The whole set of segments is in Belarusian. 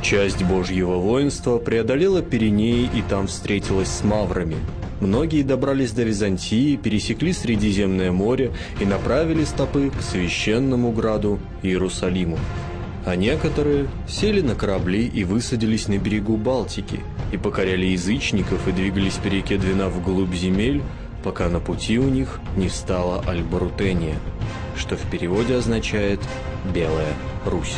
Часть Божьего воинства преодолела Пиренеи и там встретилась с маврами. Многие добрались до Византии, пересекли Средиземное море и направили стопы к священному граду Иерусалиму. А некоторые сели на корабли и высадились на берегу Балтики, и покоряли язычников и двигались по реке Двина вглубь земель, пока на пути у них не встала Альбарутения, что в переводе означает «Белая Русь».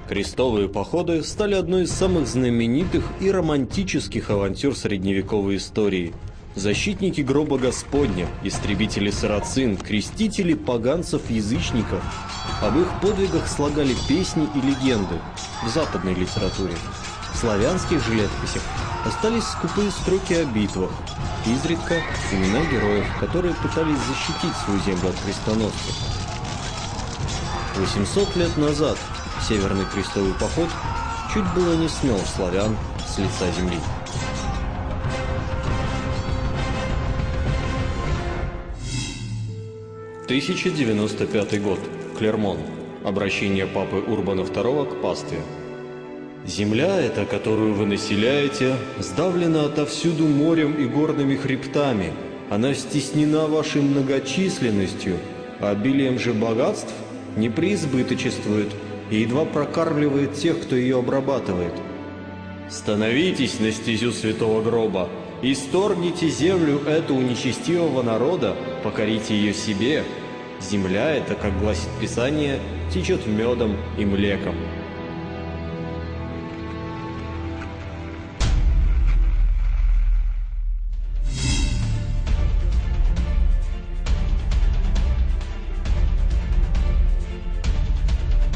Крестовые походы стали одной из самых знаменитых и романтических авантюр средневековой истории. Защитники гроба Господня, истребители сарацин, крестители поганцев-язычников. Об их подвигах слагали песни и легенды в западной литературе. В славянских же летописях остались скупые строки о битвах, изредка имена героев, которые пытались защитить свою землю от крестоносцев. 800 лет назад Северный крестовый поход чуть было не смел славян с лица земли. «1095 год. Клермон. Обращение папы Урбана II к пастве. Земля эта, которую вы населяете, сдавлена отовсюду морем и горными хребтами. Она стеснена вашей многочисленностью, а обилием же богатств не преизбыточествует и едва прокармливает тех, кто ее обрабатывает. Становитесь на стезю святого гроба, исторгните землю эту у нечестивого народа, покорите ее себе. Земля эта, как гласит Писание, течет медом и млеком».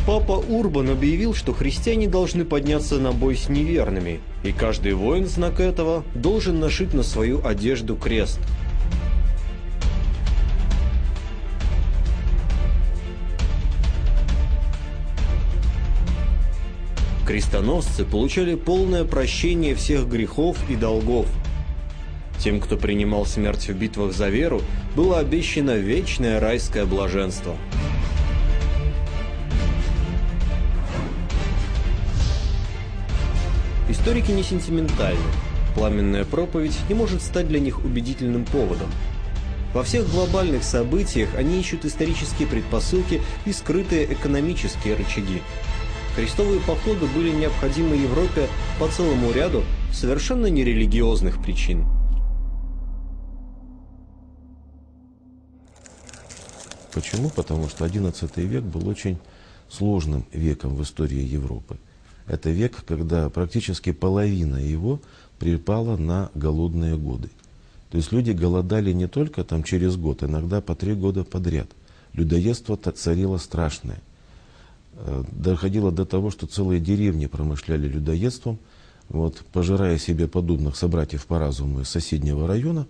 Папа Урбан объявил, что христиане должны подняться на бой с неверными, и каждый воин в знак этого должен нашить на свою одежду крест. Крестоносцы получали полное прощение всех грехов и долгов. Тем, кто принимал смерть в битвах за веру, было обещано вечное райское блаженство. Историки не сентиментальны. Пламенная проповедь не может стать для них убедительным поводом. Во всех глобальных событиях они ищут исторические предпосылки и скрытые экономические рычаги. Крестовые походы были необходимы Европе по целому ряду совершенно нерелигиозных причин. Почему? Потому что XI век был очень сложным веком в истории Европы. Это век, когда практически половина его припала на голодные годы. То есть люди голодали не только там через год, иногда по 3 года подряд. Людоедство царило страшное. Доходило до того, что целые деревни промышляли людоедством, пожирая себе подобных собратьев по разуму из соседнего района,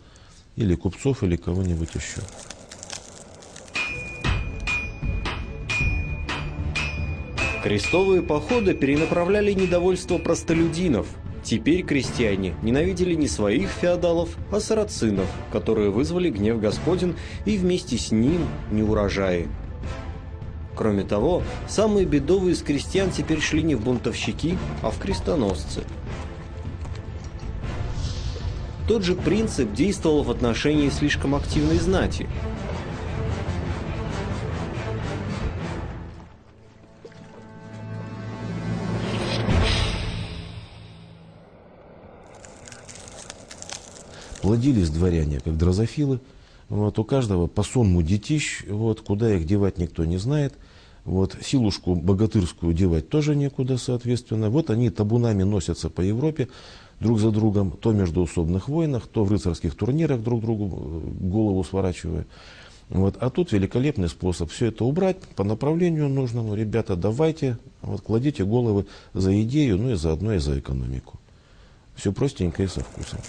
или купцов, или кого-нибудь еще. Крестовые походы перенаправляли недовольство простолюдинов. Теперь крестьяне ненавидели не своих феодалов, а сарацинов, которые вызвали гнев Господень и вместе с ним неурожаи. Кроме того, самые бедовые из крестьян теперь шли не в бунтовщики, а в крестоносцы. Тот же принцип действовал в отношении слишком активной знати. Плодились дворяне, как дрозофилы, у каждого по сонму детищ, куда их девать никто не знает, силушку богатырскую девать тоже некуда, соответственно. Они табунами носятся по Европе, друг за другом, то в междоусобных войнах, то в рыцарских турнирах друг другу голову сворачивая. Вот. А тут великолепный способ все это убрать по направлению нужному. Ребята, давайте, вот, кладите головы за идею, ну и заодно и за экономику. Все простенько и со вкусом.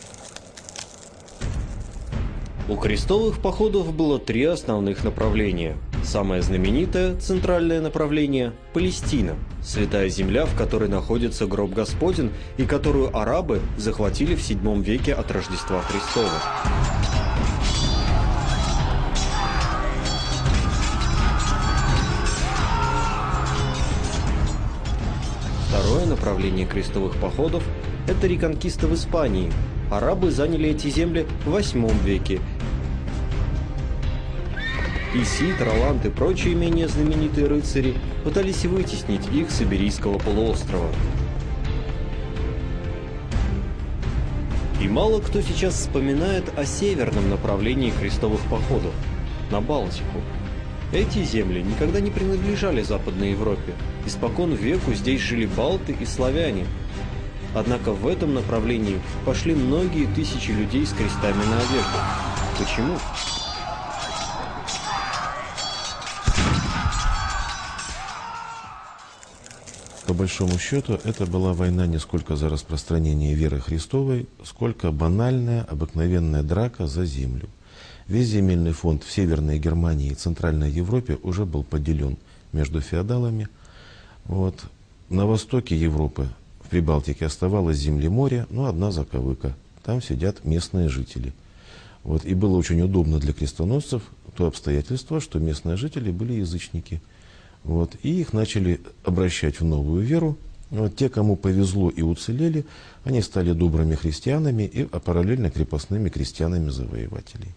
У крестовых походов было 3 основных направления. Самое знаменитое, центральное направление – Палестина, святая земля, в которой находится гроб Господень и которую арабы захватили в VII веке от Рождества Христова. Второе направление крестовых походов – это реконкиста в Испании. Арабы заняли эти земли в VIII веке. И Сид, Роланд и прочие менее знаменитые рыцари пытались вытеснить их с Иберийского полуострова. И мало кто сейчас вспоминает о северном направлении крестовых походов – на Балтику. Эти земли никогда не принадлежали Западной Европе. Испокон веку здесь жили балты и славяне. Однако в этом направлении пошли многие тысячи людей с крестами на одеждах. Почему? По большому счету, это была война не сколько за распространение веры Христовой, сколько банальная, обыкновенная драка за землю. Весь земельный фонд в Северной Германии и Центральной Европе уже был поделен между феодалами. Вот. На востоке Европы, в Прибалтике, оставалось земли-море, но одна заковыка. Там сидят местные жители. Вот. И было очень удобно для крестоносцев то обстоятельство, что местные жители были язычники. Вот. И их начали обращать в новую веру. Вот. Те, кому повезло и уцелели, они стали добрыми христианами и параллельно крепостными крестьянами-завоевателей.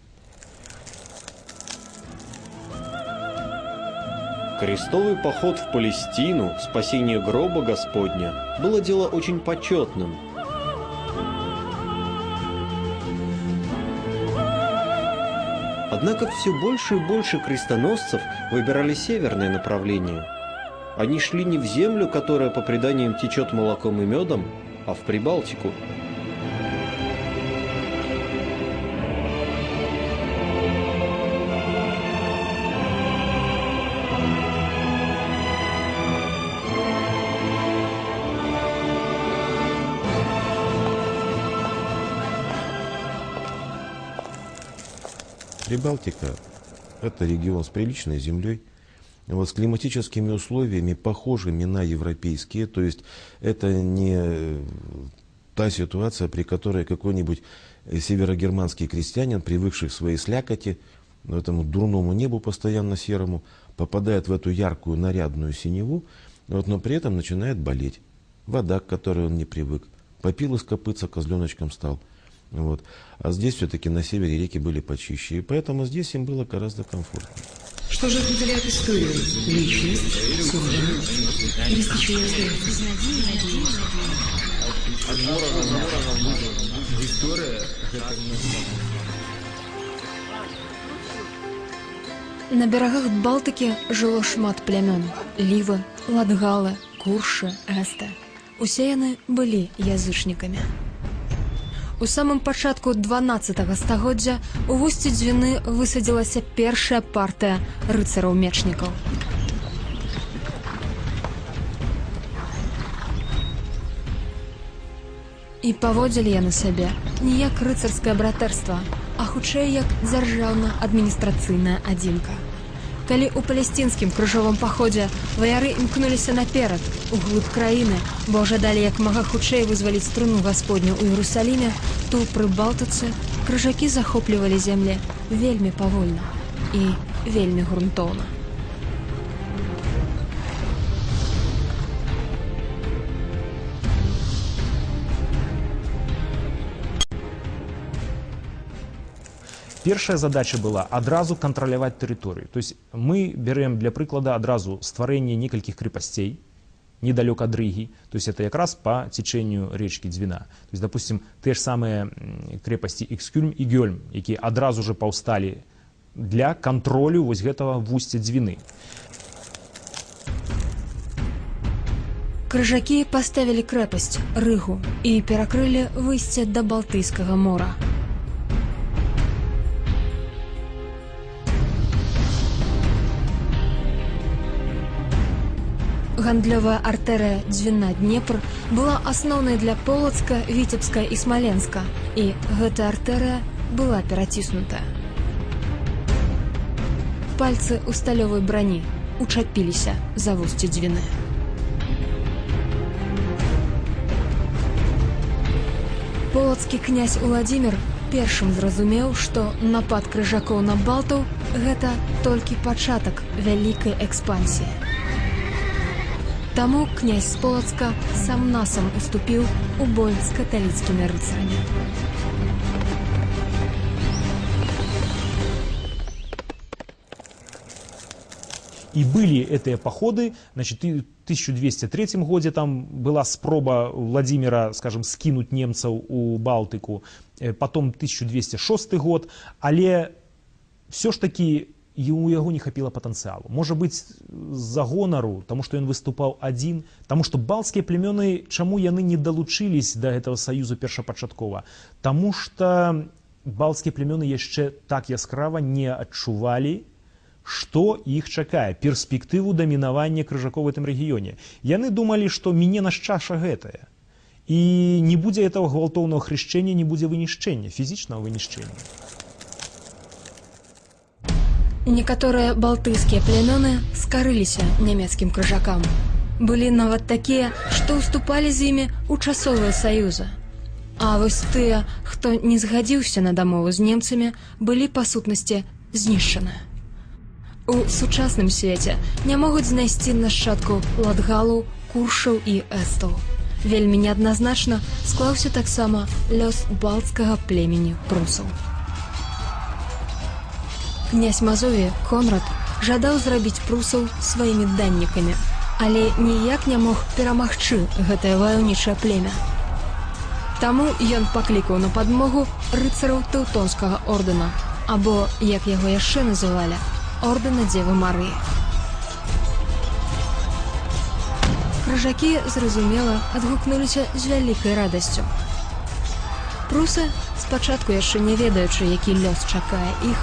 Крестовый поход в Палестину, спасение гроба Господня, было дело очень почетным. Однако все больше и больше крестоносцев выбирали северное направление. Они шли не в землю, которая по преданиям течет молоком и медом, а в Прибалтику. Прибалтика – это регион с приличной землей, вот, с климатическими условиями, похожими на европейские. То есть это не та ситуация, при которой какой-нибудь северогерманский крестьянин, привыкший к своей слякоти, этому дурному небу постоянно серому, попадает в эту яркую нарядную синеву, вот, но при этом начинает болеть. Вода, к которой он не привык, попил из копытца, козленочком стал. Вот. А здесь все-таки на севере реки были почище, и поэтому здесь им было гораздо комфортнее. Что же определяет историю? Личность, судьба или стечение обстоятельств? На берагах Балтыкі жыло шмат плямён: лівы, ладгалы, куршы, эсты. Усе яны былі язычнікамі. У самым пачатку 12-го стагоддзя у вусці Двіны высадзілася першая партыя рыцараў-мечнікаў. І паводзілі яны сябе не як рыцарскае братэрства, а хутчэй як дзяржаўна-адміністрацыйная адзінка. Калі ў палестінскім крыжовым паходзе ваяры імкнуліся наперад, углыб краіны, бо жадалі як мага хутчэй вызваліць труну Гасподню ў Іерусаліме, то пры Балтыцы крыжакі захоплівалі землі вельмі павольна і вельмі грунтоўна. Першая задача была адразу кантраляваць тэрыторыю. То есть мы берем для прыклада адразу стварэнне некалькіх крепостей недалёк ад Рыгі. То есть это якраз по течению речки Двина. То есть, допустим, те же самые крепости Икскюльм и Гёльм, якія адразу же паўсталі для кантролю вось гэтага вусця Двины. Крыжакі паставілі крэпасць Рыгу і перакрылі выйсце да Балтыйскага мора. Гандлёвая артэрыя Двіна-Днепр была асноўнай для Полацка, Віцебска і Смаленска, і гэтая артэрыя была пераціснутая. Пальцы ў сталёвай брані учапіліся за вусце Двіны. Полацкі князь Уладзімір першым зразумеў, што напад крыжакоў на балтаў – гэта толькі пачатак вялікай экспансіі. Таму князь з Полацка сам-насам уступіў у бой з каталіцкімі рыцарамі. И были эти походы, значит, в 1203 году там была спроба Владимира, скажем, скинуть немцев у Балтику, потом 1206 год, але все ж таки у яго не хапіла патэнцыялу. Можа быць, з-за гонару, таму што ён выступаў адзін, таму што балцкія племёны, чаму яны не далучылись да гэтага саюзу першапачаткова? Таму што балцкія племёны яшчэ так яскрава не адчувалі, што іх чакае, перспектыву дамінавання крыжакоў в гэтым рэгіёне. Яны думалі, што міне наш чаша гэтая. І не будзе этого гвалтоўнага хрышчэння, не будзе вынішчэння, фізічнага вынішчэння. Некаторыя балтыйскія племёны скарыліся нямецкім крыжакам. Былі нават такія, што ўступалі з імі ў часовыя саюзы. А вось тыя, хто не згадзіўся на дамову з немцамі, былі па сутнасці знішчаны. У сучасным свеце не могуць знайсці нашчадкаў ладгалаў, куршаў і эстаў. Вельмі неадназначна склаўся таксама лёс балцкага племені прусаў. Князь Мазові Конрад жадаў зрабіць прусаў сваімі даннікамі, але ніяк не мог перамагчы гэтае ваяўнічае племя. Таму ён паклікаў на падмогу рыцараў Тэўтонскага ордэна, або, як яго яшчэ называлі, ордэна Дзевы Марыі. Крыжакі, зразумела, адгукнуліся з вялікай радасцю. Прусы, спачатку яшчэ не ведаючы, які лёс чакае іх,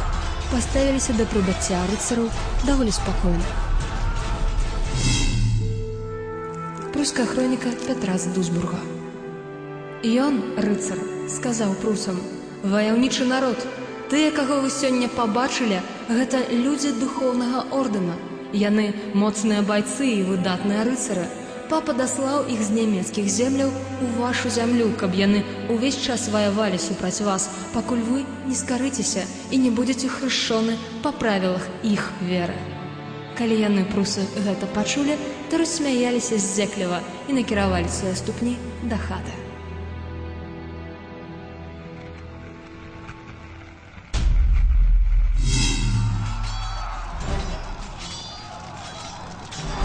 паставіліся да прыбыцця рыцараў даволі спакойна. Пруская хроніка Пятра з Дусбурга. Ён, рыцар, сказаў прусам: «Ваяўнічы народ, тыя, каго вы сёння пабачылі, гэта людзі духоўнага ордэна. Яны моцныя байцы і выдатныя рыцары. Папа даслаў іх з нямецкіх земляў у вашу зямлю, каб яны ўвесь час ваявалі супраць вас, пакуль вы не скарыцеся і не будзеце хрышчоны па правілах іх веры». Калі яны, прусы, гэта пачулі, то рассмяяліся ззекліва і накіравалі свае ступні да хаты.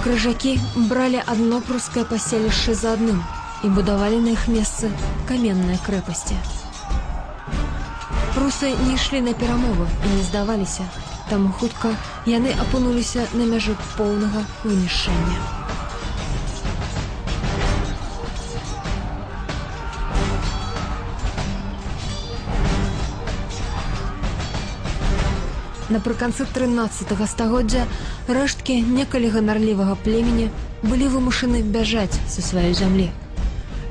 Крыжакі бралі адно прускае паселішча за адным і будавалі на іх месцы каменныя крэпасці. Прусы не ішлі на перамовы і не здаваліся, таму хутка яны апынуліся на мяжы поўнага вынішчэння. Напрыканцы 13 стагоддзя рэшткі некалі ганарлівага племені былі вымушаны бяжаць са сваёй зямлі.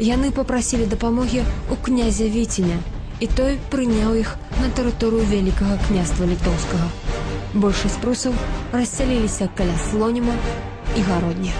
Яны папрасілі дапамогі ў князя Віціня, і той прыняў іх на тэрыторыю Вялікага княства Літоўскага. Большасць прусаў рассяліліся каля Слоніма і Гародні.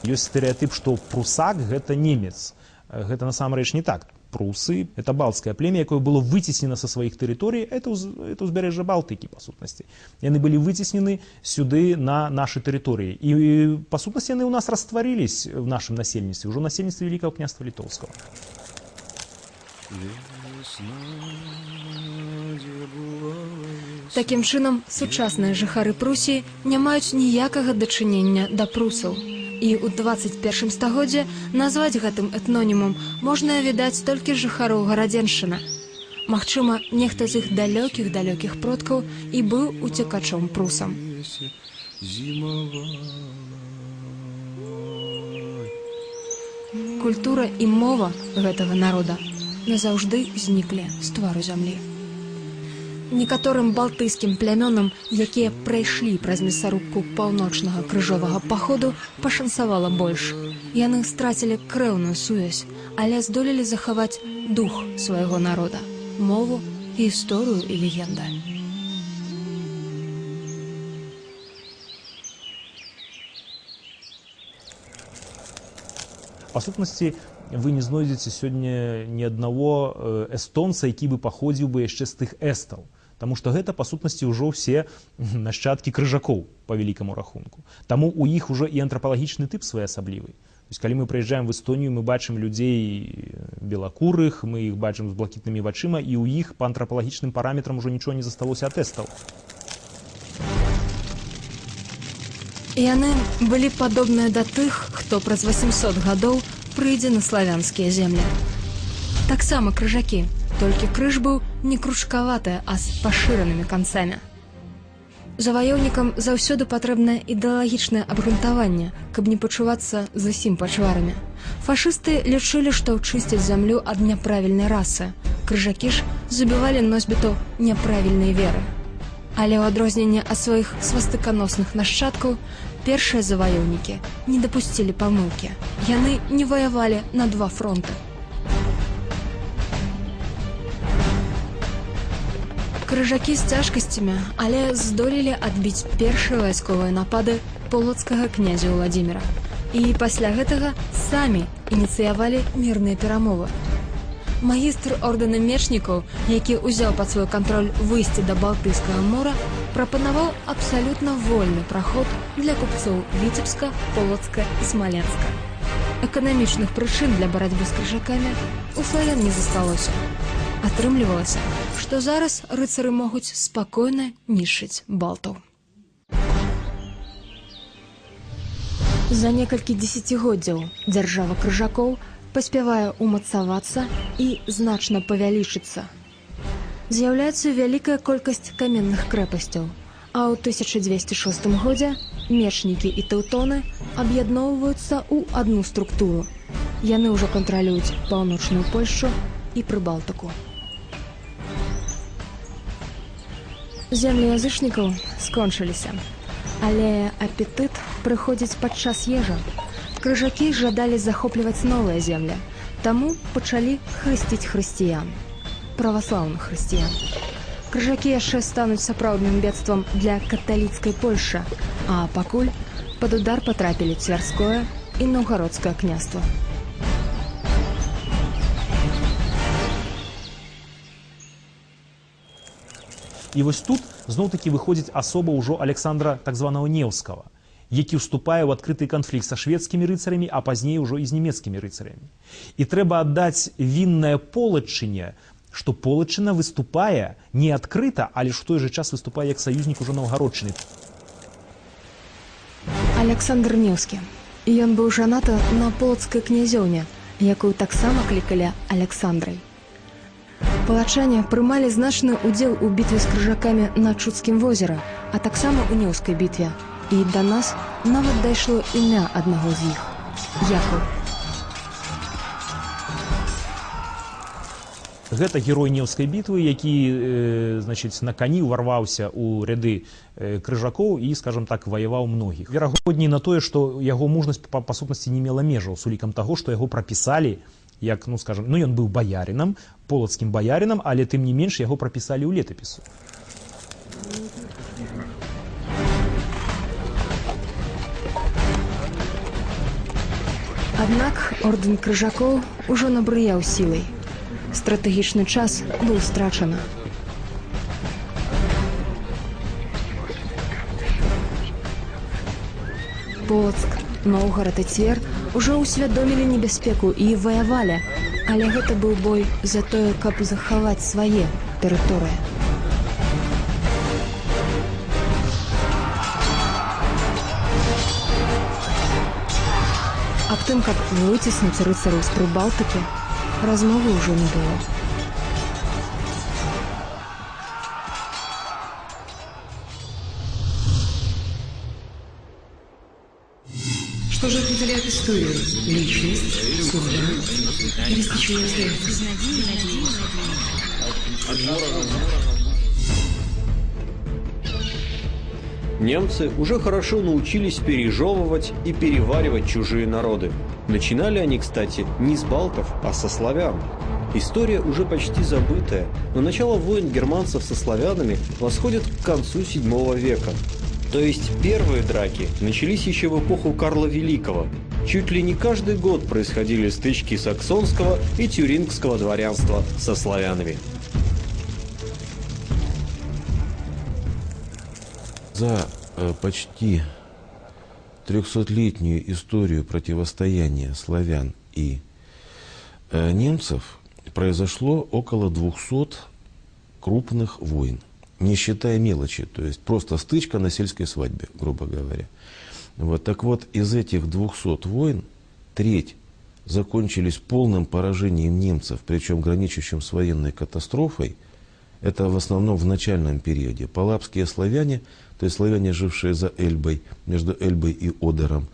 Ёсць стэрэатып, што прусак – гэта немец. Гэта насамрэч не так. Прусы – это балтское племя, якое было вытеснено со своих территорий, это узбережжа Балтики, по сутности. Яны были вытеснены сюды на наши территории. И, по сутности, они у нас растворились в нашем насельництве, уже в насельництве Великого княства Литовского. Таким чынам, сучасныя жыхары Прусіі не маюць ніякага дачынення да прусаў. І ў 21 стагоддзе назваць гэтым этнонімам можна, відаць, толькі жыхароў Гарадзеншчына. Магчыма, нехта з іх далёкіх продкаў і быў уцекачом прусам. зимовала. Культура і мова гэтага народа назаўжды зніклі з твару зямлі. Некаторым балтыйскім плямёнам, якія прайшлі праз мясарубку паўночнага крыжовага паходу, пашанцавала больш. Яны страцілі крэўную сувязь, але здолелі захаваць дух свайго народа, мову, гісторыю і легенды. Па сутнасці, вы не знойдзеце сёння ні аднаго эстонца, які бы паходзіў бы яшчэ з тых эстаў. Таму што гэта, па сутнасці, ўжо все нашчадкі крыжакоў, па вялікаму рахунку. Таму ў іх ужо і антрапалагічны тып своеасаблівы. Калі мы прыязджаем в Эстонію, мы бачым людзей белакурых, мы іх бачым з блакітнымі вачыма, і ў іх па антрапалагічным параметрам ужо нічого не засталося ад эстаў. Яны былі падобныя да тых, хто праз 800 гадоў прыйдзе на славянскія землі. Таксама крыжакі, толькі крыж быў не кружкаваты, а з пашыранымі канцамі. Заваёўнікам заўсёды патрэбнае ідэалагічнае абгрунтаванне, каб не пачувацца зусім пачварамі. Фашысты лічылі, што чысцяць зямлю ад няправільнай расы. Крыжакі ж забівалі носьбітаў няправільнай веры. Але ў адрозненне ад сваіх свастыканосных нашчадкаў, першыя заваёўнікі не дапусцілі памылкі. Яны не ваявалі на два фронты. Крыжакі з цяжкасцямі, але здолелі адбіць першыя вайсковыя напады полацкага князя Уладзіміра. І пасля гэтага самі ініцыявалі мірныя перамовы. Магістр ордэна мечнікаў, які ўзяў пад свой кантроль выйсці да Балтыйскага мора, прапанаваў абсалютна вольны праход для купцоў Віцебска, Полацка і Смаленска. Эканамічных прычын для барацьбы з крыжакамі у славян не засталося. Атрымлівалася, што зараз рыцары могуць спакойна нішчыць балтаў. За некалькі дзесяцігоддзяў дзяржава крыжакоў паспявае умацавацца і значна павялічыцца. З'яўляецца вялікая колькасць каменных крэпасцяў, а ў 1206 годзе мечнікі і тэўтоны аб'ядноўваюцца ў адну структуру. Яны ўжо кантралююць паўночную Польшчу і Прыбалтыку. Землі язычнікаў скончыліся, але апетыт прыходзіць падчас ежы. Крыжакі жадалі захопліваць новыя землі, таму пачалі хрысціць хрысціян, праваслаўных хрысціян. Крыжакі яшчэ стануць сапраўдным бедствам для каталіцкай Польшы, а пакуль пад удар патрапілі Цвярское і Новгародскае княства. І вось тут зноў-такі выходзіць асоба ўжо Александра так званого Неўскага, які ўступае ў адкрыты канфлікт са шведскімі рыцарамі, а пазней ужо і з нямецкімі рыцарамі. І трэба аддаць віннае Полаччыне, што Полаччына выступае не адкрыта, але ж у той жа час выступае як саюзнік ужо Новгародчыны. Александр Неўскі. Ён быў жанаты на полацкай князёўне, якую таксама клікалі Александрай. Палачане прымалі значны ўдзел у бітве з крыжакамі на Чудскім возеры, а таксама ў Неўскай бітве. І да нас нават дайшло імя аднаго з іх – Якаў. Гэта герой Неўскай бітвы, які на кані ўварваўся ў ряды крыжакоў і, скажам так, ваяваў многіх. Верагодней на тое, што яго мужнасць па сутнасці не мела межаў з улікам таго, што яго прапісалі як, ён быў баярынам, полацкім баярынам, але тым не менш яго прапісалі ў летапісу. Аднак ордэн крыжакоў ужо набрыяў сілай. Стратэгічны час быў страчаны. Полацк, Новгарад і Цвер ужо ўсвядомілі небяспеку і ваявалі, але гэта быў бой за тое, каб захаваць свае тэрыторыі. Аб тым, каб выціснуць рыцараў з Прыбалтыкі, размовы ўжо не было. Служители от истории, личность, судьба или стечение обстоятельств. Немцы уже хорошо научились пережевывать и переваривать чужие народы. Начинали они, кстати, не с балтов, а со славян. История уже почти забытая, но начало войн германцев со славянами восходит к концу VII века. То есть первые драки начались еще в эпоху Карла Великого. Чуть ли не каждый год происходили стычки саксонского и тюрингского дворянства со славянами. За почти 300-летнюю историю противостояния славян и немцев произошло около 200 крупных войн, не считая мелочи, то есть просто стычка на сельской свадьбе, грубо говоря. Вот. Так вот, из этих 200 войн треть закончились полным поражением немцев, причем граничащим с военной катастрофой. Это в основном в начальном периоде. Палапские славяне, то есть славяне, жившие за Эльбой, между Эльбой и Одером,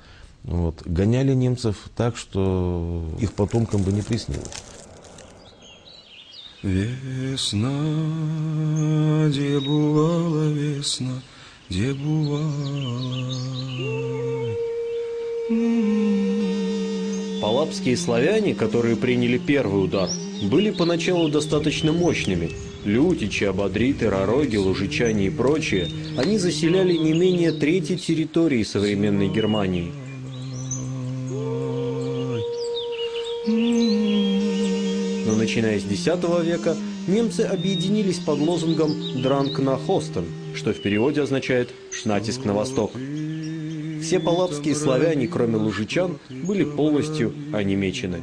вот, гоняли немцев так, что их потомкам бы не приснилось. Весна, где бывала весна, где бывала. Палапские славяне, которые приняли первый удар, были поначалу достаточно мощными. Лютичи, ободриты, ророги, лужичане и прочие, они заселяли не менее трети территории современной Германии. Но начиная с X века немцы объединились под лозунгом «Дранг на Хостен», что в переводе означает «натиск на восток». Все палапские славяне, кроме лужичан, были полностью онемечены.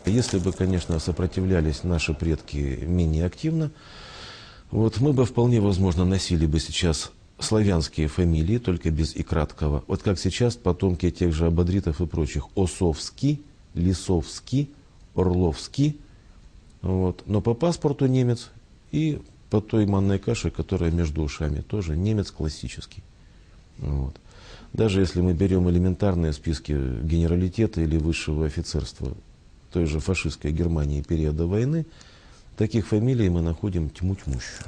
Если бы, конечно, сопротивлялись наши предки менее активно, вот, мы бы вполне возможно носили бы сейчас славянские фамилии, только без и краткого. Вот как сейчас потомки тех же ободритов и прочих. Осовский, Лисовский, Орловский. Вот. Но по паспорту немец и по той манной каше, которая между ушами, тоже немец классический. Вот. Даже если мы берем элементарные списки генералитета или высшего офицерства той же фашистской Германии периода войны, таких фамилий мы находим тьму тьмущую.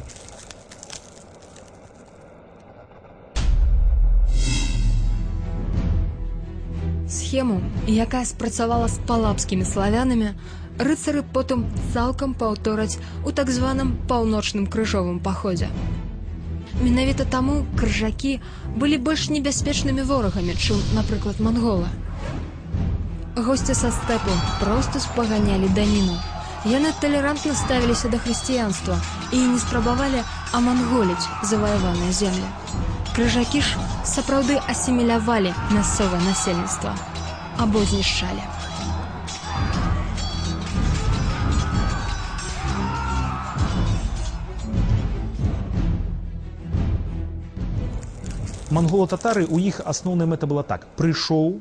Схему, яка спрацавала з палапскімі славянамі, рыцары потым цалкам паўтораць у так званым паўночным крыжовым паходзе. Менавіта таму крыжакі былі больш небяспечнымі ворагамі, чым, напрыклад, манголы. Госці са стэпу проста спаганялі даніну. Яны талерантна ставіліся да хрысціянства і не спрабавалі аманголіць заваяваныя землі. Крыжакі ж сапраўды асімілявалі мясцовае насельніцтва або знішчалі. Монголо-татары, у іх асноўная мэта была так: прыйшоў,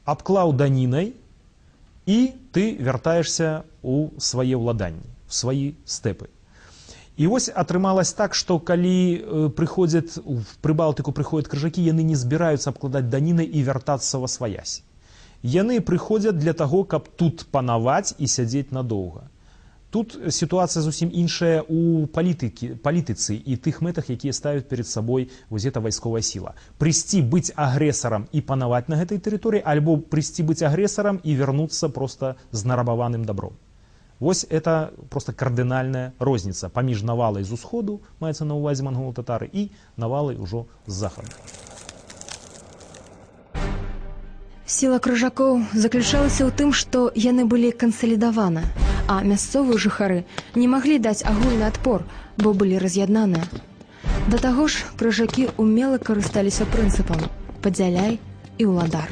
абклаў данінай, і ты вяртаешся ў свае ўладанні, в свае стэпы. І вось атрымалось так, што калі прыходзяць в Прыбалтыку, прыходзяць крыжакі, яны не збіраюцца абкладаць данінай і вяртацца ва сваясь. Яны прыходзяць для таго, каб тут панаваць і сядзець надоўга. Тут ситуация зусім іншая у палітыцы і тых мэтах, якія ставяць перед сабой вось эта вайсковая сила. Прыйсці быць агрэсарам і панаваць на гэтай тэрыторыі, альбо прыйсці быць агрэсарам і вярнуцца просто з нарабаваным добром. Вось это просто кардынальная розніца паміж навалай з усходу, маецца на ўвазе монголо-татары, і навалай ужо з захаду. Сіла крыжакоў заключалася ў тым, што яны былі кансалідаваны, а мясцовыя жыхары не маглі даць агульны адпор, бо былі раз'яднаныя. Да таго ж, крыжакі умела карысталіся прынцыпам «падзяляй і ўладар».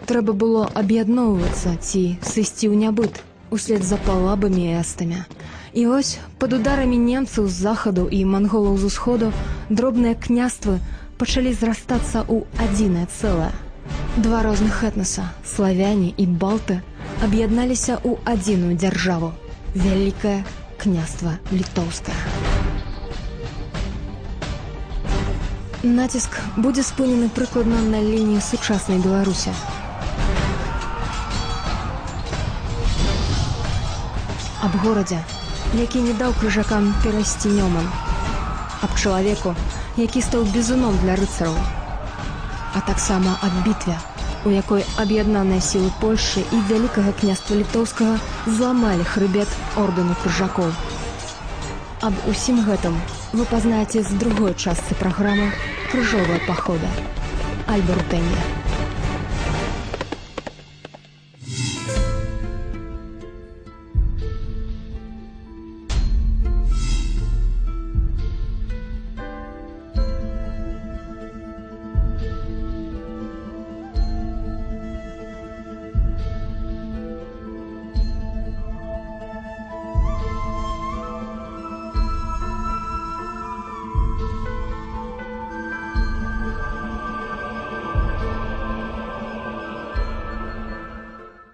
Трэба было аб'ядноўвацца ці сысці ў нябыт услед за палабамі і эстамі. І вось пад ударамі немцаў з захаду і манголаў з усходу дробныя княствы пачалі зрастацца ў адзінае цэлае. Два розных этнаса, славяне і балты, аб'ядналіся ў адзіную дзяржаву – Вялікае княства Літоўскае. Націск будзе спынены прыкладна на лініі сучаснай Беларусі. Аб горадзе, які не даў крыжакам перайсці Нёман. Аб чалавеку, які стаў бізуном для рыцараў. А таксама аб бітве, у якой аб'яднаныя сілы Польшчы і Вялікага княства Літоўскага зламалі хрыбет ордэну крыжакоў. Аб усім гэтым вы пазнаеце з другой частцы праграмы «Крыжовыя паходы» Альба Рутэння.